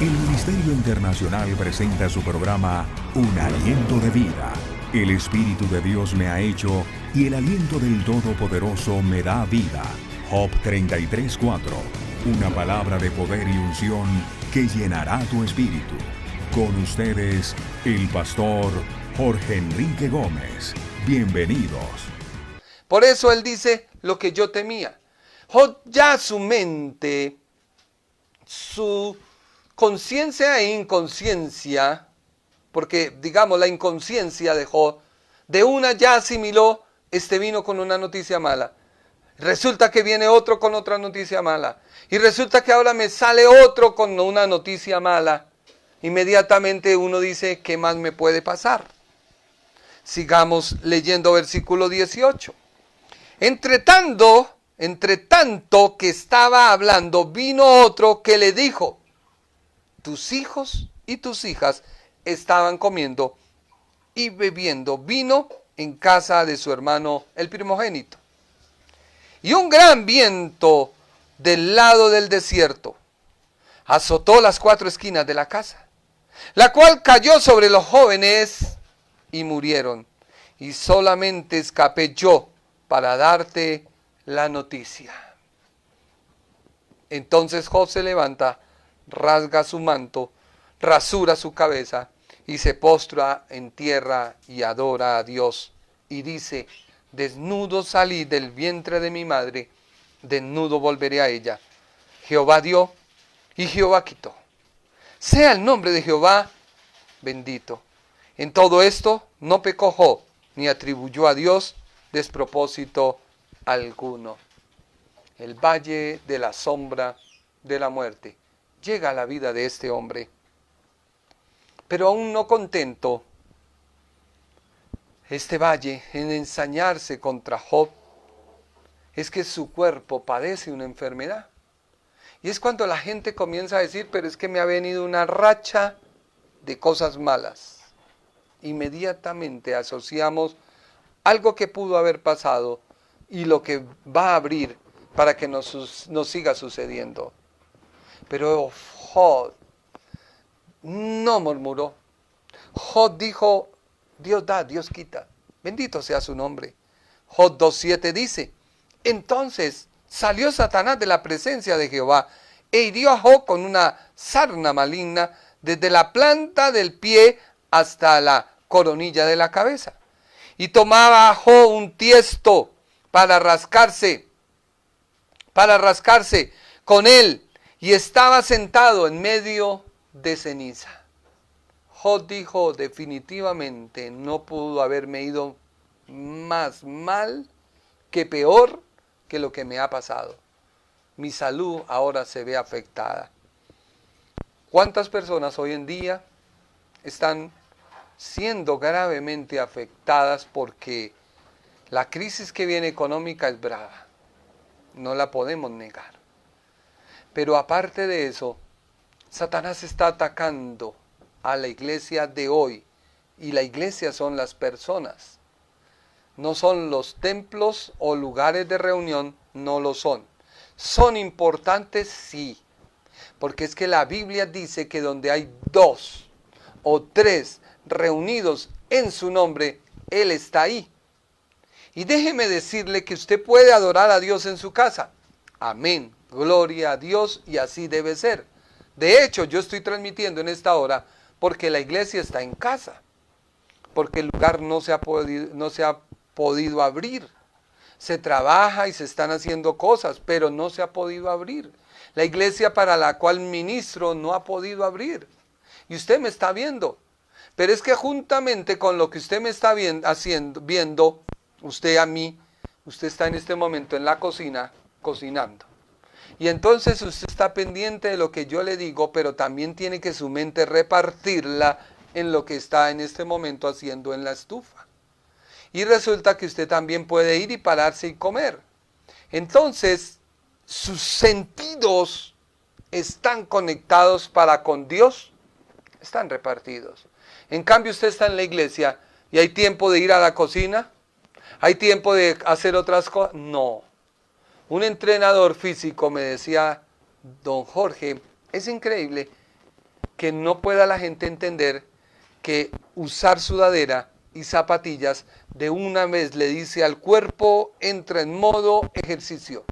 El Ministerio Internacional presenta su programa Un Aliento de Vida. El Espíritu de Dios me ha hecho y el aliento del Todopoderoso me da vida. Job 33:4. Una palabra de poder y unción que llenará tu espíritu. Con ustedes, el pastor Jorge Enrique Gómez. Bienvenidos. Por eso él dice lo que yo temía. Job, ya su mente, su conciencia e inconsciencia, porque digamos la inconsciencia de Job, de una ya asimiló, vino con una noticia mala. Resulta que viene otro con otra noticia mala. Y resulta que ahora me sale otro con una noticia mala. Inmediatamente uno dice, ¿qué más me puede pasar? Sigamos leyendo versículo 18. Entre tanto que estaba hablando, vino otro que le dijo, tus hijos y tus hijas estaban comiendo y bebiendo vino en casa de su hermano el primogénito. Y un gran viento del lado del desierto azotó las 4 esquinas de la casa, la cual cayó sobre los jóvenes y murieron. Y solamente escapé yo para darte la noticia. Entonces Job se levanta, rasga su manto, rasura su cabeza y se postra en tierra y adora a Dios. Y dice, desnudo salí del vientre de mi madre, desnudo volveré a ella. Jehová dio y Jehová quitó. Sea el nombre de Jehová bendito. En todo esto no pecó Job, ni atribuyó a Dios despropósito alguno. El valle de la sombra de la muerte llega a la vida de este hombre. Pero aún no contento este valle en ensañarse contra Job, es que su cuerpo padece una enfermedad. Y es cuando la gente comienza a decir, pero es que me ha venido una racha de cosas malas. Inmediatamente asociamos algo que pudo haber pasado y lo que va a abrir para que nos siga sucediendo. Pero Job no murmuró. Job dijo, Dios da, Dios quita. Bendito sea su nombre. Job 2:7 dice, entonces salió Satanás de la presencia de Jehová e hirió a Job con una sarna maligna desde la planta del pie hasta la coronilla de la cabeza. Y tomaba a Job un tiesto para rascarse con él, y estaba sentado en medio de ceniza. Job dijo, definitivamente no pudo haberme ido más mal que peor que lo que me ha pasado. Mi salud ahora se ve afectada. ¿Cuántas personas hoy en día están siendo gravemente afectadas porque la crisis que viene económica es brava? No la podemos negar. Pero aparte de eso, Satanás está atacando a la iglesia de hoy. Y la iglesia son las personas. No son los templos o lugares de reunión, no lo son. ¿Son importantes? Sí. Porque es que la Biblia dice que donde hay 2 o 3 reunidos en su nombre, Él está ahí. Y déjeme decirle que usted puede adorar a Dios en su casa. Amén. Gloria a Dios, y así debe ser. De hecho, yo estoy transmitiendo en esta hora porque la iglesia está en casa. Porque el lugar no se ha podido abrir. Se trabaja y se están haciendo cosas, pero no se ha podido abrir. La iglesia para la cual ministro no ha podido abrir. Y usted me está viendo. Pero es que juntamente con lo que usted me está viendo, usted a mí, usted está en este momento en la cocina, cocinando. Y entonces usted está pendiente de lo que yo le digo, pero también tiene que su mente repartirla en lo que está en este momento haciendo en la estufa. Y resulta que usted también puede ir y pararse y comer. Entonces, sus sentidos están conectados para con Dios, están repartidos. En cambio, usted está en la iglesia y hay tiempo de ir a la cocina, hay tiempo de hacer otras cosas. No. Un entrenador físico me decía, don Jorge, es increíble, que no pueda la gente entender que usar sudadera y zapatillas de una vez le dice al cuerpo, entra en modo ejercicio.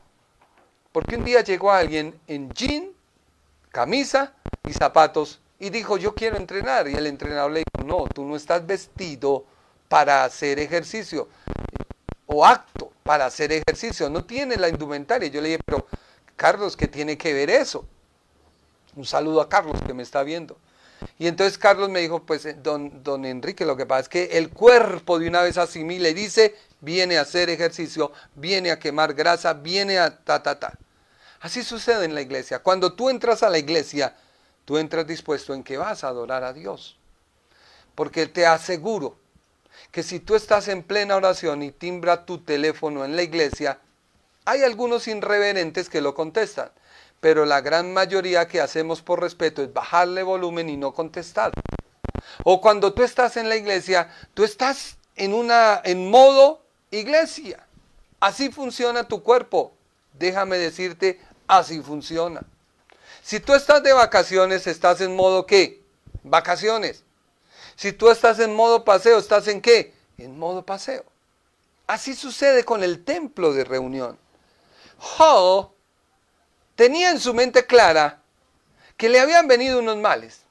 Porque un día llegó alguien en jean, camisa y zapatos y dijo, yo quiero entrenar. Y el entrenador le dijo, no, tú no estás vestido para hacer ejercicio o acto para hacer ejercicio, no tienes la indumentaria. Yo le dije, pero Carlos, ¿qué tiene que ver eso? Un saludo a Carlos que me está viendo. Y entonces Carlos me dijo, pues don Enrique, lo que pasa es que el cuerpo de una vez asimila y dice, viene a hacer ejercicio, viene a quemar grasa, viene a ta. Así sucede en la iglesia. Cuando tú entras a la iglesia, tú entras dispuesto en que vas a adorar a Dios. Porque te aseguro que si tú estás en plena oración y timbra tu teléfono en la iglesia, hay algunos irreverentes que lo contestan. Pero la gran mayoría que hacemos por respeto es bajarle volumen y no contestar. O cuando tú estás en la iglesia, tú estás en modo iglesia. Así funciona tu cuerpo. Déjame decirte, así funciona. Si tú estás de vacaciones, ¿estás en modo qué? Vacaciones. Si tú estás en modo paseo, ¿estás en qué? En modo paseo. Así sucede con el templo de reunión. Job tenía en su mente clara que le habían venido unos males,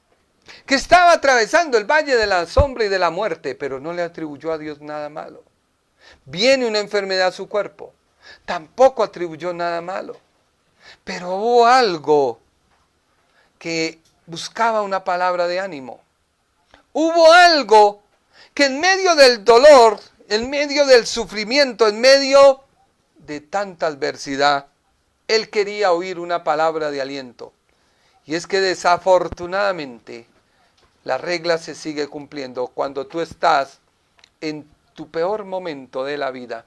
que estaba atravesando el valle de la sombra y de la muerte, pero no le atribuyó a Dios nada malo. Viene una enfermedad a su cuerpo, tampoco atribuyó nada malo. Pero hubo algo que buscaba una palabra de ánimo. Hubo algo que en medio del dolor, en medio del sufrimiento, en medio de tanta adversidad, él quería oír una palabra de aliento. Y es que desafortunadamente la regla se sigue cumpliendo cuando tú estás en tu peor momento de la vida.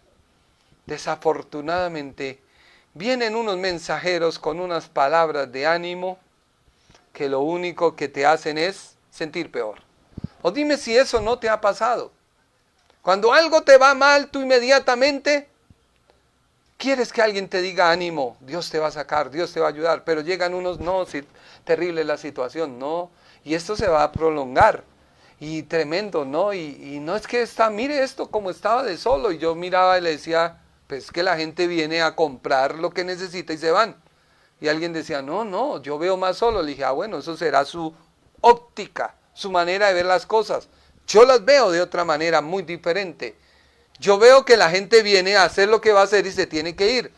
Desafortunadamente vienen unos mensajeros con unas palabras de ánimo que lo único que te hacen es sentir peor. O dime si eso no te ha pasado. Cuando algo te va mal, tú inmediatamente quieres que alguien te diga ánimo, Dios te va a sacar, Dios te va a ayudar, pero llegan unos, no, sí, terrible la situación, no, y esto se va a prolongar, y tremendo, ¿no? Y no es que mire esto como estaba de solo, y yo miraba y le decía, pues que la gente viene a comprar lo que necesita y se van. Y alguien decía, no, yo veo más solo. Le dije, bueno, eso será su óptica, su manera de ver las cosas. Yo las veo de otra manera, muy diferente. Yo veo que la gente viene a hacer lo que va a hacer y se tiene que ir.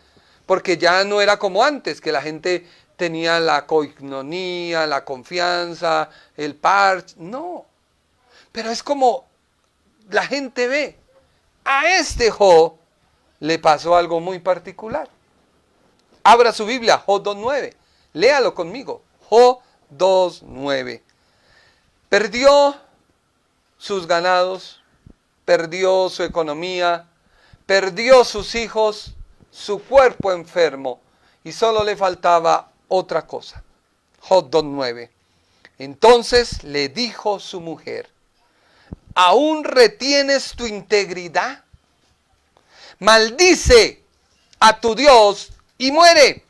Porque ya no era como antes, que la gente tenía la coinonía, la confianza, el parche. No. Pero es como la gente ve. A este Job le pasó algo muy particular. Abra su Biblia, Job 2.9. Léalo conmigo. Job 2.9. Perdió sus ganados, perdió su economía, perdió sus hijos, su cuerpo enfermo, y solo le faltaba otra cosa. Job 2.9. Entonces le dijo su mujer, ¿aún retienes tu integridad? Maldice a tu Dios y muere.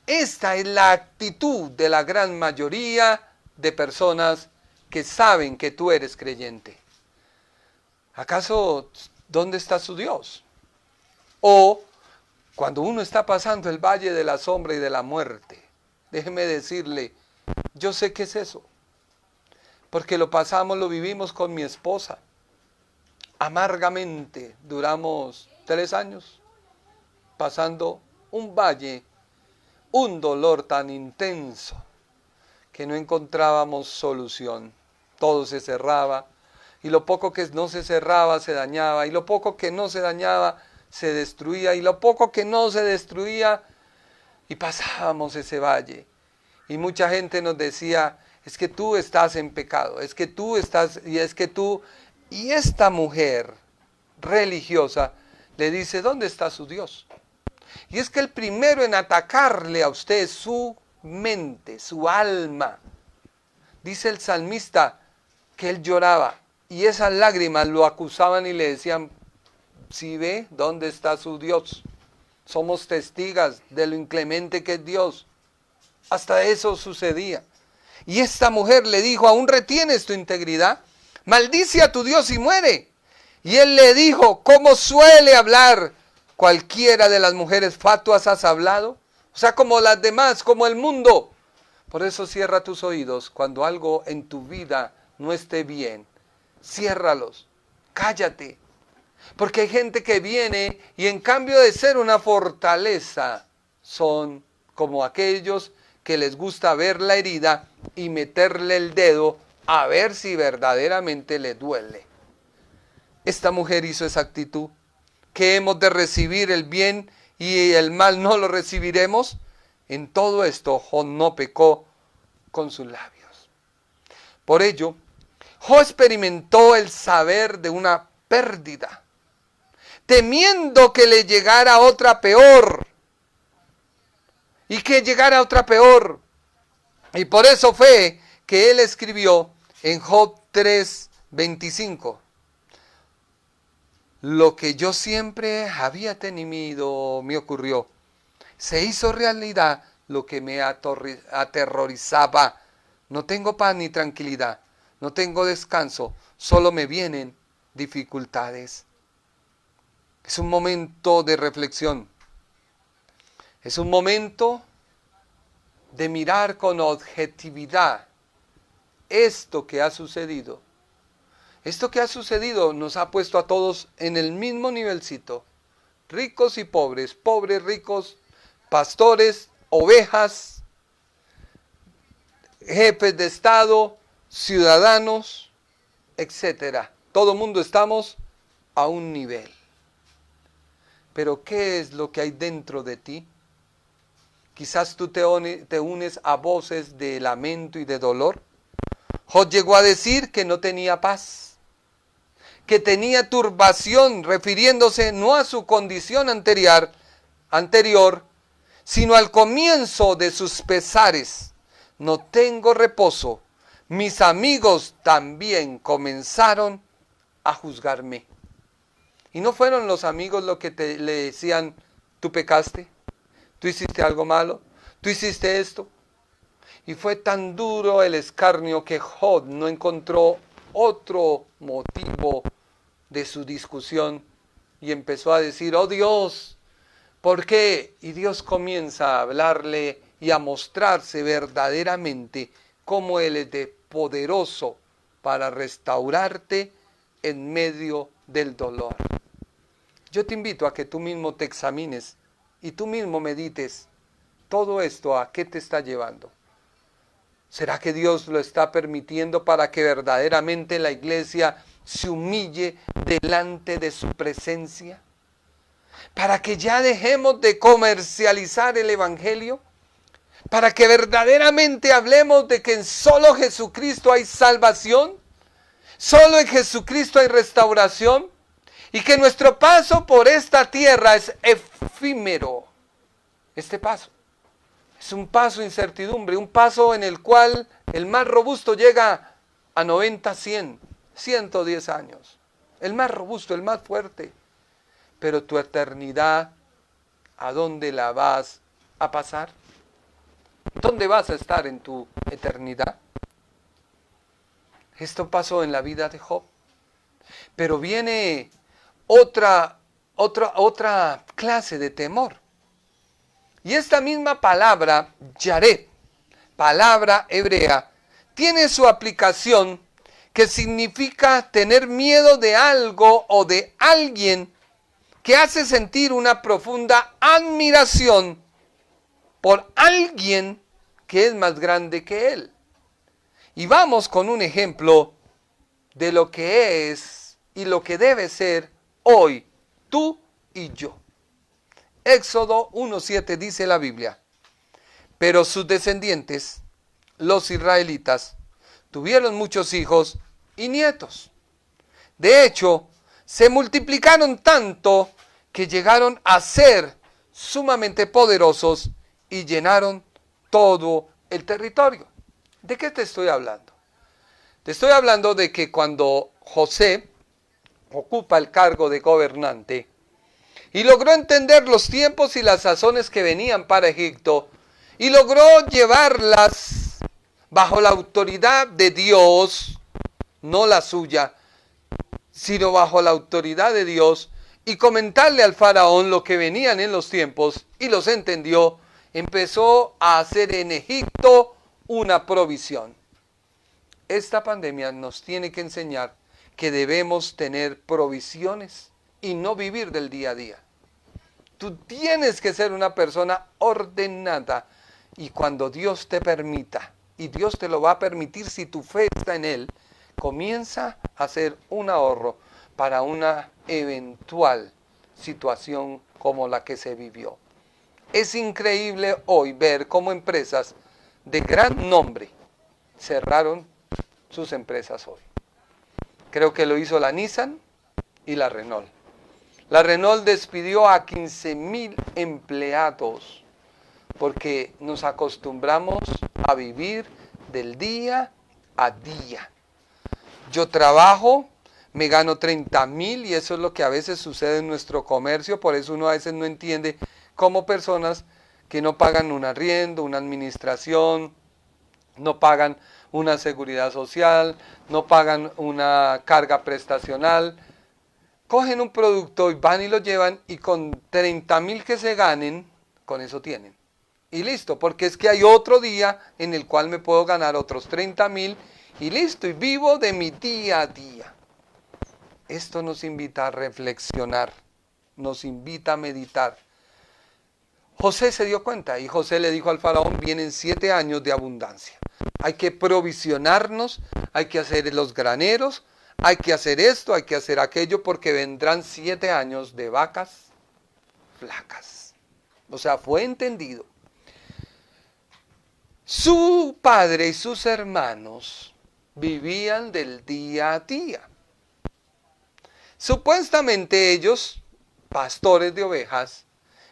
Esta es la actitud de la gran mayoría de personas que saben que tú eres creyente. ¿Acaso dónde está su Dios? O cuando uno está pasando el valle de la sombra y de la muerte, déjeme decirle, yo sé qué es eso, porque lo vivimos con mi esposa. Amargamente duramos 3 años pasando un valle, un dolor tan intenso que no encontrábamos solución. Todo se cerraba y lo poco que no se cerraba se dañaba y lo poco que no se dañaba se destruía y lo poco que no se destruía, y pasábamos ese valle. Y mucha gente nos decía, es que tú estás en pecado, es que tú estás, y es que tú... Y esta mujer religiosa le dice, ¿dónde está su Dios? Y es que el primero en atacarle a usted es su mente, su alma. Dice el salmista que él lloraba y esas lágrimas lo acusaban y le decían, ¿sí ve dónde está su Dios? Somos testigas de lo inclemente que es Dios. Hasta eso sucedía. Y esta mujer le dijo, ¿aún retienes tu integridad? Maldice a tu Dios y muere. Y él le dijo, ¿cómo suele hablar cualquiera de las mujeres fatuas has hablado? O sea, como las demás, como el mundo. Por eso cierra tus oídos cuando algo en tu vida no esté bien. Ciérralos, cállate. Porque hay gente que viene y en cambio de ser una fortaleza, son como aquellos que les gusta ver la herida y meterle el dedo a ver si verdaderamente le duele. Esta mujer hizo esa actitud, que hemos de recibir el bien y el mal no lo recibiremos. En todo esto, Job no pecó con sus labios. Por ello, Job experimentó el saber de una pérdida, temiendo que le llegara otra peor. Y que llegara otra peor. Y por eso fue que él escribió en Job 3:25. Lo que yo siempre había temido me ocurrió. Se hizo realidad lo que me aterrorizaba. No tengo paz ni tranquilidad. No tengo descanso. Solo me vienen dificultades. Es un momento de reflexión. Es un momento de mirar con objetividad esto que ha sucedido. Esto que ha sucedido nos ha puesto a todos en el mismo nivelcito. Ricos y pobres, pobres, ricos, pastores, ovejas, jefes de Estado, ciudadanos, etc. Todo el mundo estamos a un nivel. Pero ¿qué es lo que hay dentro de ti? Quizás tú te unes a voces de lamento y de dolor. Job llegó a decir que no tenía paz, que tenía turbación, refiriéndose no a su condición anterior, sino al comienzo de sus pesares. No tengo reposo. Mis amigos también comenzaron a juzgarme. ¿Y no fueron los amigos los que le decían, tú pecaste? ¿Tú hiciste algo malo? ¿Tú hiciste esto? Y fue tan duro el escarnio que Job no encontró otro motivo de su discusión y empezó a decir, oh Dios, ¿por qué? Y Dios comienza a hablarle y a mostrarse verdaderamente cómo Él es de poderoso para restaurarte en medio del dolor. Yo te invito a que tú mismo te examines y tú mismo medites todo esto a qué te está llevando. ¿Será que Dios lo está permitiendo para que verdaderamente la iglesia se humille delante de su presencia? ¿Para que ya dejemos de comercializar el evangelio? ¿Para que verdaderamente hablemos de que en solo Jesucristo hay salvación? ¿Solo en Jesucristo hay restauración? Y que nuestro paso por esta tierra es efímero. Este paso es un paso de incertidumbre, un paso en el cual el más robusto llega a 90, 100, 110 años. El más robusto, el más fuerte. Pero tu eternidad, ¿a dónde la vas a pasar? ¿Dónde vas a estar en tu eternidad? Esto pasó en la vida de Job. Pero viene otra clase de temor. Y esta misma palabra, yared, palabra hebrea, tiene su aplicación que significa tener miedo de algo o de alguien que hace sentir una profunda admiración por alguien que es más grande que él. Y vamos con un ejemplo de lo que es y lo que debe ser hoy tú y yo. Éxodo 1:7 dice la Biblia, pero sus descendientes, los israelitas, tuvieron muchos hijos y nietos. De hecho, se multiplicaron tanto que llegaron a ser sumamente poderosos y llenaron todo el territorio. ¿De qué te estoy hablando? Te estoy hablando de que cuando José ocupa el cargo de gobernante y logró entender los tiempos y las sazones que venían para Egipto y logró llevarlas bajo la autoridad de Dios, no la suya, sino bajo la autoridad de Dios, y comentarle al faraón lo que venían en los tiempos, y los entendió, empezó a hacer en Egipto una provisión. Esta pandemia nos tiene que enseñar que debemos tener provisiones y no vivir del día a día. Tú tienes que ser una persona ordenada, y cuando Dios te permita, y Dios te lo va a permitir si tu fe está en Él, comienza a hacer un ahorro para una eventual situación como la que se vivió. Es increíble hoy ver cómo empresas de gran nombre cerraron sus empresas hoy. Creo que lo hizo la Nissan y la Renault. La Renault despidió a 15,000 empleados porque nos acostumbramos a vivir del día a día. Yo trabajo, me gano 30,000 y eso es lo que a veces sucede en nuestro comercio. Por eso uno a veces no entiende cómo personas que no pagan un arriendo, una administración, no pagan una seguridad social, no pagan una carga prestacional, cogen un producto y van y lo llevan, y con 30,000 que se ganen, con eso tienen. Y listo, porque es que hay otro día en el cual me puedo ganar otros 30,000 y listo, y vivo de mi día a día. Esto nos invita a reflexionar, nos invita a meditar. José se dio cuenta y José le dijo al faraón: vienen 7 años de abundancia. Hay que provisionarnos, hay que hacer los graneros, hay que hacer esto, hay que hacer aquello, porque vendrán 7 años de vacas flacas. O sea, fue entendido. Su padre y sus hermanos vivían del día a día. Supuestamente ellos, pastores de ovejas,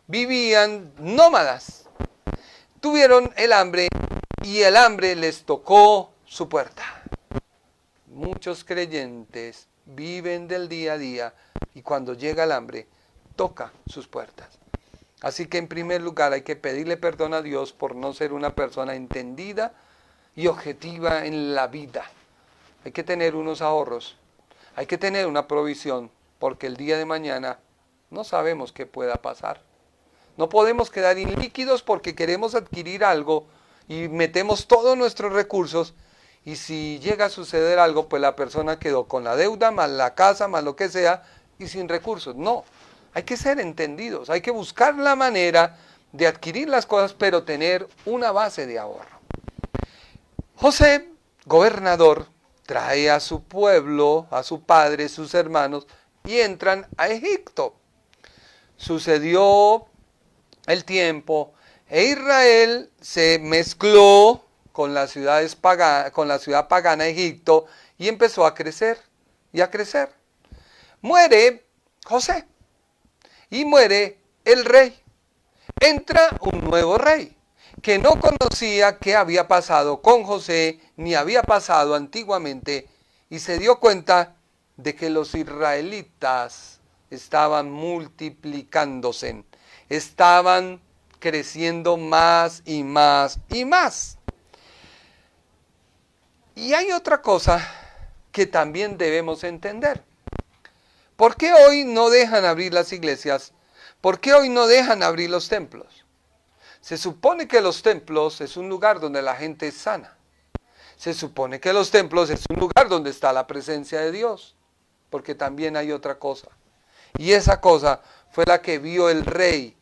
vivían nómadas. Tuvieron el hambre y el hambre les tocó su puerta. Muchos creyentes viven del día a día y cuando llega el hambre, toca sus puertas. Así que en primer lugar hay que pedirle perdón a Dios por no ser una persona entendida y objetiva en la vida. Hay que tener unos ahorros, hay que tener una provisión, porque el día de mañana no sabemos qué pueda pasar. No podemos quedar ilíquidos porque queremos adquirir algo y metemos todos nuestros recursos, y si llega a suceder algo, pues la persona quedó con la deuda, más la casa, más lo que sea, y sin recursos. No, hay que ser entendidos, hay que buscar la manera de adquirir las cosas, pero tener una base de ahorro. José, gobernador, trae a su pueblo, a su padre, sus hermanos, y entran a Egipto. Sucedió el tiempo, e Israel se mezcló con la ciudad pagana Egipto, y empezó a crecer y a crecer. Muere José y muere el rey. Entra un nuevo rey que no conocía qué había pasado con José, ni había pasado antiguamente, y se dio cuenta de que los israelitas estaban multiplicándose, estaban creciendo más y más y más. Y hay otra cosa que también debemos entender. ¿Por qué hoy no dejan abrir las iglesias? ¿Por qué hoy no dejan abrir los templos? Se supone que los templos es un lugar donde la gente es sana. Se supone que los templos es un lugar donde está la presencia de Dios. Porque también hay otra cosa. Y esa cosa fue la que vio el rey,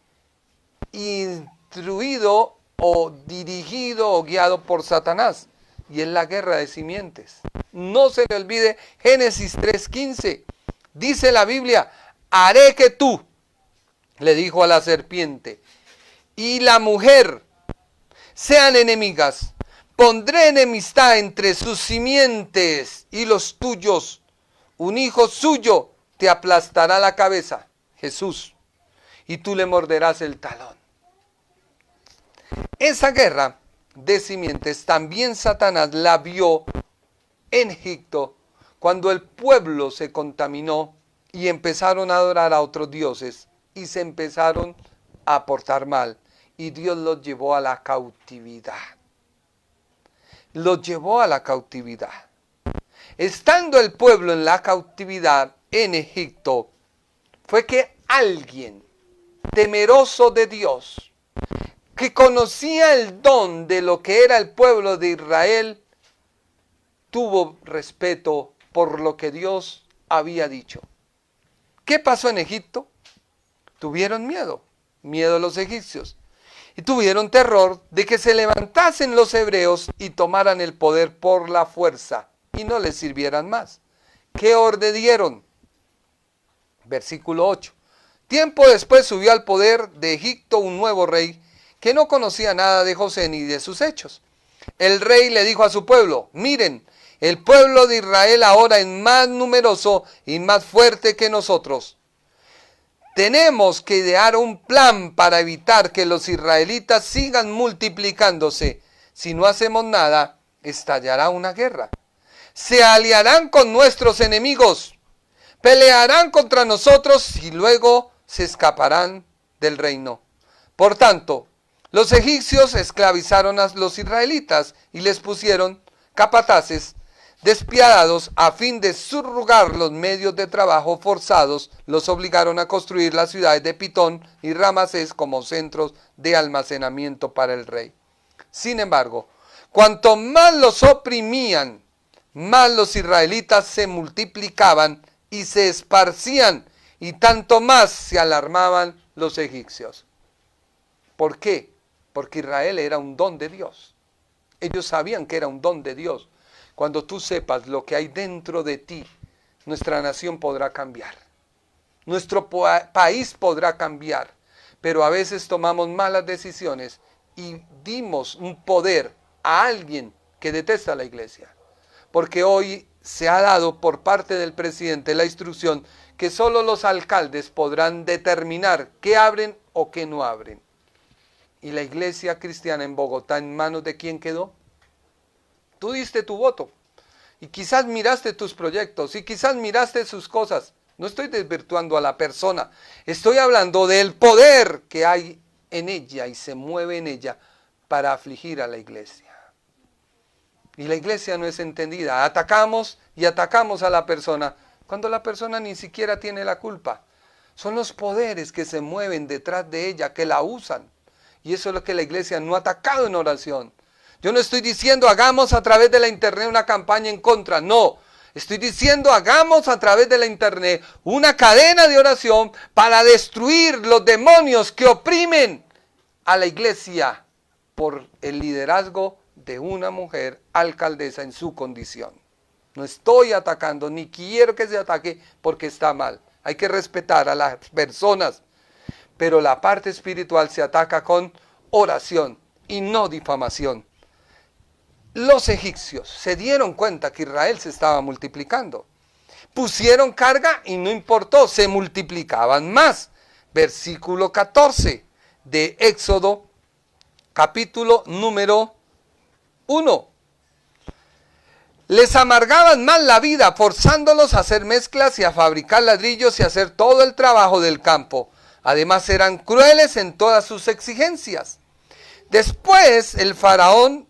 instruido o dirigido o guiado por Satanás. Y es la guerra de simientes. No se le olvide Génesis 3:15. Dice la Biblia: haré que tú, le dijo a la serpiente, y la mujer sean enemigas. Pondré enemistad entre sus simientes y los tuyos. Un hijo suyo te aplastará la cabeza, Jesús, y tú le morderás el talón. Esa guerra de simientes también Satanás la vio en Egipto, cuando el pueblo se contaminó y empezaron a adorar a otros dioses y se empezaron a portar mal, y Dios los llevó a la cautividad. los llevó a la cautividad. Estando el pueblo en la cautividad en Egipto, fue que alguien temeroso de Dios, que conocía el don de lo que era el pueblo de Israel, tuvo respeto por lo que Dios había dicho. ¿Qué pasó en Egipto? Tuvieron miedo los egipcios, y tuvieron terror de que se levantasen los hebreos y tomaran el poder por la fuerza y no les sirvieran más. ¿Qué orden dieron? Versículo 8. Tiempo después subió al poder de Egipto un nuevo rey que no conocía nada de José ni de sus hechos. El rey le dijo a su pueblo: miren, el pueblo de Israel ahora es más numeroso y más fuerte que nosotros. Tenemos que idear un plan para evitar que los israelitas sigan multiplicándose. Si no hacemos nada, estallará una guerra. Se aliarán con nuestros enemigos, pelearán contra nosotros y luego se escaparán del reino. Por tanto, los egipcios esclavizaron a los israelitas y les pusieron capataces despiadados a fin de subrogar los medios de trabajo forzados. Los obligaron a construir las ciudades de Pitón y Ramasés como centros de almacenamiento para el rey. Sin embargo, cuanto más los oprimían, más los israelitas se multiplicaban y se esparcían, y tanto más se alarmaban los egipcios. ¿Por qué? Porque Israel era un don de Dios. Ellos sabían que era un don de Dios. Cuando tú sepas lo que hay dentro de ti, nuestra nación podrá cambiar. Nuestro país podrá cambiar. Pero a veces tomamos malas decisiones y dimos un poder a alguien que detesta la iglesia. Porque hoy se ha dado por parte del presidente la instrucción que solo los alcaldes podrán determinar qué abren o qué no abren. ¿Y la iglesia cristiana en Bogotá en manos de quién quedó? Tú diste tu voto y quizás miraste tus proyectos y quizás miraste sus cosas. No estoy desvirtuando a la persona, estoy hablando del poder que hay en ella y se mueve en ella para afligir a la iglesia. Y la iglesia no es entendida. Atacamos y atacamos a la persona cuando la persona ni siquiera tiene la culpa. Son los poderes que se mueven detrás de ella, que la usan. Y eso es lo que la iglesia no ha atacado en oración. Yo no estoy diciendo hagamos a través de la internet una campaña en contra, no. Estoy diciendo hagamos a través de la internet una cadena de oración para destruir los demonios que oprimen a la iglesia por el liderazgo de una mujer alcaldesa en su condición. No estoy atacando, ni quiero que se ataque porque está mal. Hay que respetar a las personas, pero la parte espiritual se ataca con oración y no difamación. Los egipcios se dieron cuenta que Israel se estaba multiplicando. Pusieron carga y no importó, se multiplicaban más. Versículo 14 de Éxodo, capítulo número 1. Les amargaban más la vida, forzándolos a hacer mezclas y a fabricar ladrillos y a hacer todo el trabajo del campo. Además eran crueles en todas sus exigencias. Después el faraón,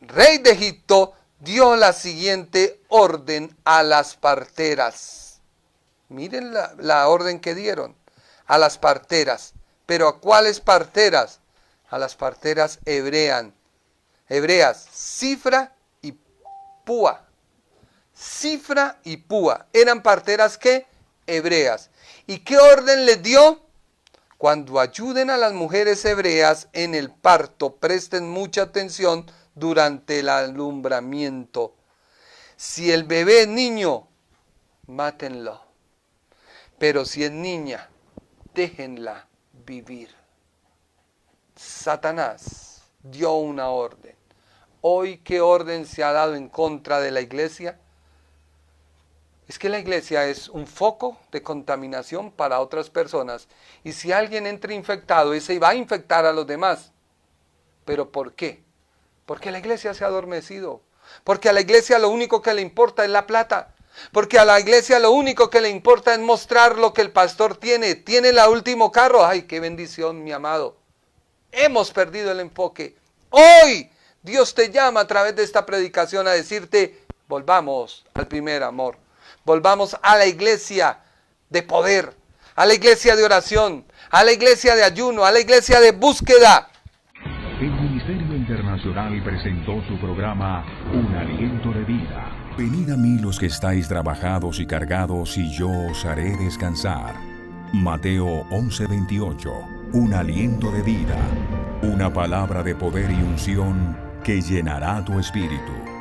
rey de Egipto, dio la siguiente orden a las parteras. Miren la orden que dieron a las parteras. ¿Pero a cuáles parteras? A las parteras hebreas, Cifra y Púa. Cifra y Púa. Eran parteras ¿qué? Hebreas. ¿Y qué orden les dio? Cuando ayuden a las mujeres hebreas en el parto, presten mucha atención durante el alumbramiento. Si el bebé es niño, mátenlo. Pero si es niña, déjenla vivir. Satanás dio una orden. Hoy, ¿qué orden se ha dado en contra de la iglesia? Es que la iglesia es un foco de contaminación para otras personas. Y si alguien entra infectado, ese va a infectar a los demás. ¿Pero por qué? Porque la iglesia se ha adormecido. Porque a la iglesia lo único que le importa es la plata. Porque a la iglesia lo único que le importa es mostrar lo que el pastor tiene. Tiene el último carro. ¡Ay, qué bendición, mi amado! Hemos perdido el enfoque. Hoy Dios te llama a través de esta predicación a decirte, volvamos al primer amor. Volvamos a la iglesia de poder, a la iglesia de oración, a la iglesia de ayuno, a la iglesia de búsqueda. El Ministerio Internacional presentó su programa Un Aliento de Vida. Venid a mí los que estáis trabajados y cargados, y yo os haré descansar. Mateo 11:28. Un aliento de vida. Una palabra de poder y unción que llenará tu espíritu.